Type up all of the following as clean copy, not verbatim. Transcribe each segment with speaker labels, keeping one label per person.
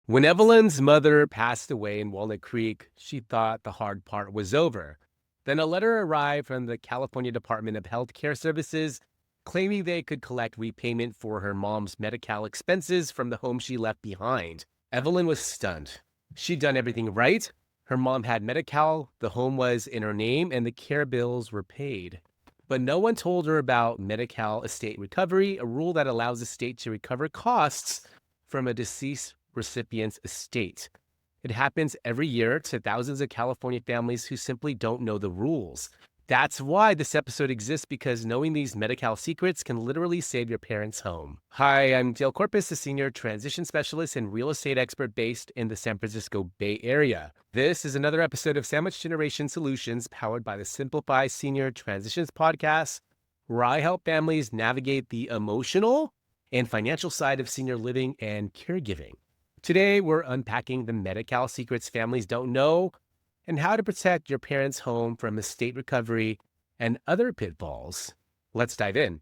Speaker 1: When Evelyn's mother passed away in Walnut Creek, she thought the hard part was over. Then a letter arrived from the California Department of Health Care Services claiming they could collect repayment for her mom's Medi-Cal expenses from the home she left behind. Evelyn was stunned. She'd done everything right. Her mom had Medi-Cal, the home was in her name, and the care bills were paid. But no one told her about Medi-Cal estate recovery, a rule that allows the state to recover costs from a deceased recipient's estate. It happens every year to thousands of California families who simply don't know the rules. That's why this episode exists, because knowing these Medi-Cal secrets can literally save your parents' home. Hi, I'm Dale Corpus, a Senior Transition Specialist and real estate expert based in the San Francisco Bay Area. This is another episode of Sandwich Generation Solutions powered by the Simplify Senior Transitions podcast, where I help families navigate the emotional and financial side of senior living and caregiving. Today, we're unpacking the Medi-Cal secrets families don't know and how to protect your parents' home from estate recovery and other pitfalls. Let's dive in.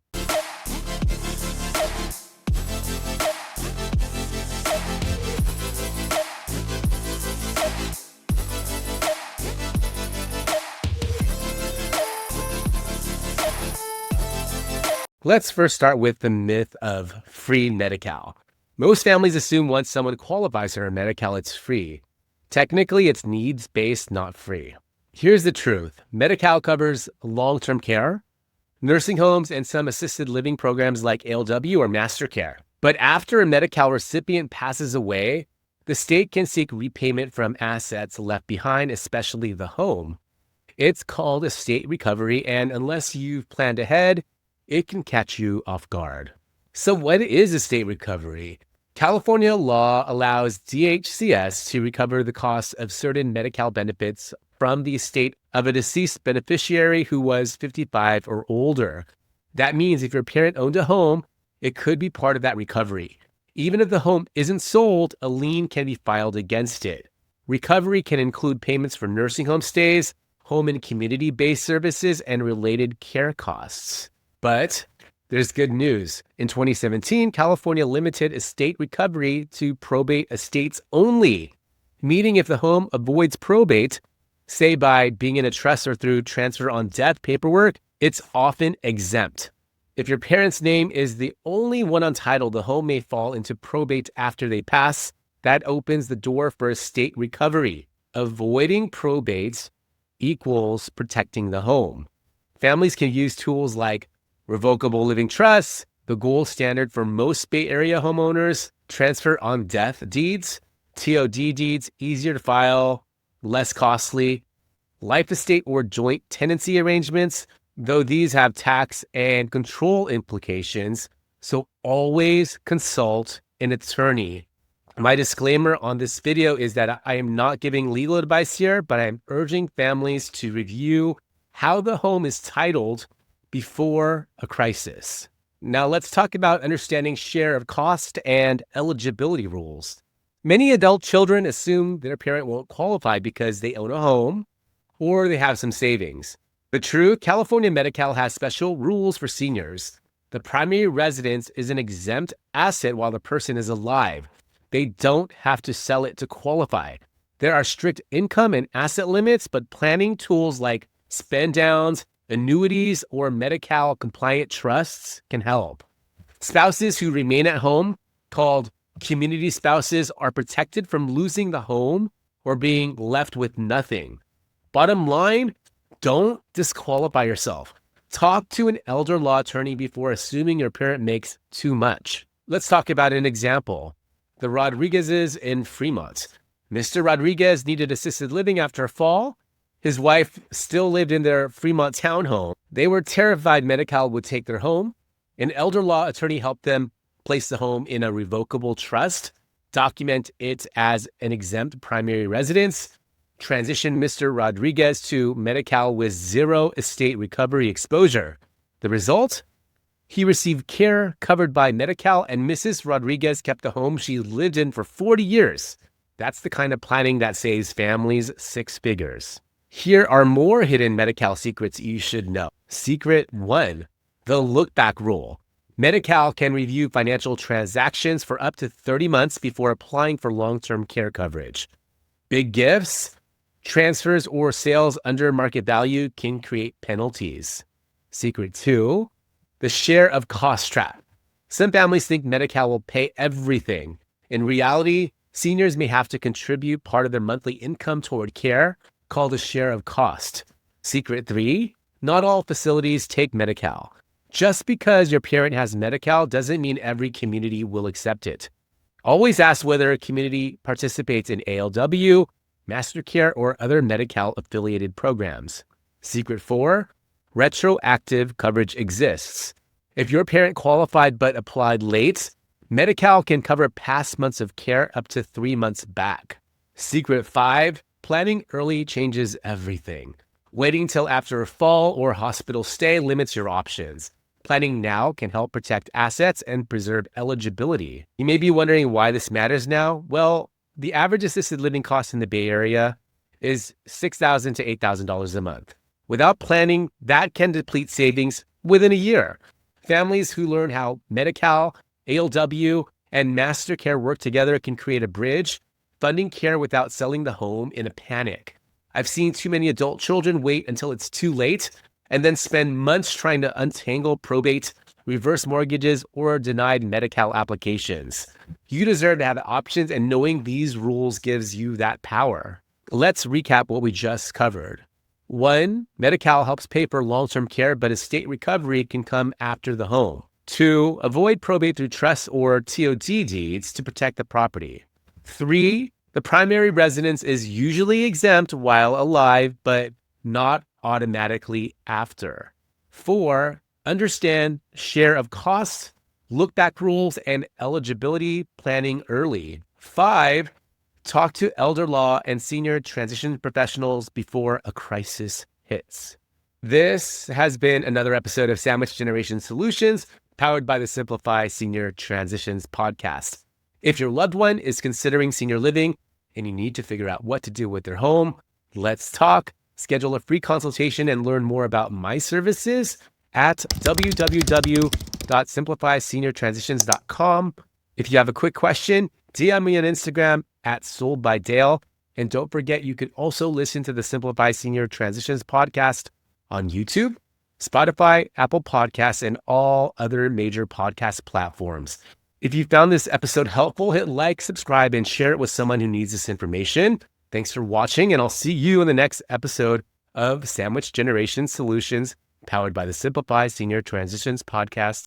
Speaker 1: Let's first start with the myth of free Medi-Cal. Most families assume once someone qualifies for Medi-Cal, it's free. Technically, it's needs-based, not free. Here's the truth. Medi-Cal covers long-term care, nursing homes, and some assisted living programs like ALW or Master Care. But after a Medi-Cal recipient passes away, the state can seek repayment from assets left behind, especially the home. It's called estate recovery, and unless you've planned ahead, it can catch you off guard. So what is estate recovery? California law allows DHCS to recover the cost of certain Medi-Cal benefits from the estate of a deceased beneficiary who was 55 or older. That means if your parent owned a home, it could be part of that recovery. Even if the home isn't sold, a lien can be filed against it. Recovery can include payments for nursing home stays, home and community-based services, and related care costs. But there's good news. In 2017, California limited estate recovery to probate estates only, meaning if the home avoids probate, say by being in a trust or through transfer on death paperwork, it's often exempt. If your parent's name is the only one on title, the home may fall into probate after they pass. That opens the door for estate recovery. Avoiding probate equals protecting the home. Families can use tools like revocable living trusts, the gold standard for most Bay Area homeowners, transfer on death deeds, TOD deeds, easier to file, less costly, life estate or joint tenancy arrangements, though these have tax and control implications, so always consult an attorney. My disclaimer on this video is that I am not giving legal advice here, but I'm urging families to review how the home is titled before a crisis. Now let's talk about understanding share of cost and eligibility rules. Many adult children assume their parent won't qualify because they own a home or they have some savings. But true, California Medi-Cal has special rules for seniors. The primary residence is an exempt asset while the person is alive. They don't have to sell it to qualify. There are strict income and asset limits, but planning tools like spend downs, annuities, or Medi-Cal compliant trusts can help. Spouses who remain at home, called community spouses, are protected from losing the home or being left with nothing. Bottom line, don't disqualify yourself. Talk to an elder law attorney before assuming your parent makes too much. Let's talk about an example. The Rodriguezes in Fremont. Mr. Rodriguez needed assisted living after a fall. His wife still lived in their Fremont townhome. They were terrified Medi-Cal would take their home. An elder law attorney helped them place the home in a revocable trust, document it as an exempt primary residence, transition Mr. Rodriguez to Medi-Cal with zero estate recovery exposure. The result? He received care covered by Medi-Cal, and Mrs. Rodriguez kept the home she lived in for 40 years. That's the kind of planning that saves families six figures. Here are more hidden Medi-Cal secrets you should know. Secret 1, the look-back rule. Medi-Cal can review financial transactions for up to 30 months before applying for long-term care coverage. Big gifts, transfers, or sales under market value can create penalties. Secret 2, the share of cost trap. Some families think Medi-Cal will pay everything. In reality, seniors may have to contribute part of their monthly income toward care, called a share of cost. Secret 3, not all facilities take Medi-Cal. Just because your parent has Medi-Cal doesn't mean every community will accept it. Always ask whether a community participates in ALW, Master Care, or other Medi-Cal affiliated programs. Secret 4, retroactive coverage exists. If your parent qualified but applied late, Medi-Cal can cover past months of care up to 3 months back. Secret 5, planning early changes everything. Waiting till after a fall or hospital stay limits your options. Planning now can help protect assets and preserve eligibility. You may be wondering why this matters now. Well, the average assisted living cost in the Bay Area is $6,000 to $8,000 a month. Without planning, that can deplete savings within a year. Families who learn how Medi-Cal, ALW, and Master Care work together can create a bridge, funding care without selling the home in a panic. I've seen too many adult children wait until it's too late and then spend months trying to untangle probate, reverse mortgages, or denied Medi-Cal applications. You deserve to have options, and knowing these rules gives you that power. Let's recap what we just covered. 1, Medi-Cal helps pay for long-term care, but estate recovery can come after the home. 2, avoid probate through trust or TOD deeds to protect the property. 3, the primary residence is usually exempt while alive, but not automatically after. 4, understand share of costs, look-back rules, and eligibility planning early. 5, talk to elder law and senior transition professionals before a crisis hits. This has been another episode of Sandwich Generation Solutions, powered by the Simplify Senior Transitions podcast. If your loved one is considering senior living and you need to figure out what to do with their home, let's talk. Schedule a free consultation and learn more about my services at www.simplifyseniortransitions.com. If you have a quick question, DM me on Instagram at soldbydale. And don't forget, you can also listen to the Simplify Senior Transitions podcast on YouTube, Spotify, Apple Podcasts, and all other major podcast platforms. If you found this episode helpful, hit like, subscribe, and share it with someone who needs this information. Thanks for watching, and I'll see you in the next episode of Sandwich Generation Solutions, powered by the Simplify Senior Transitions podcast.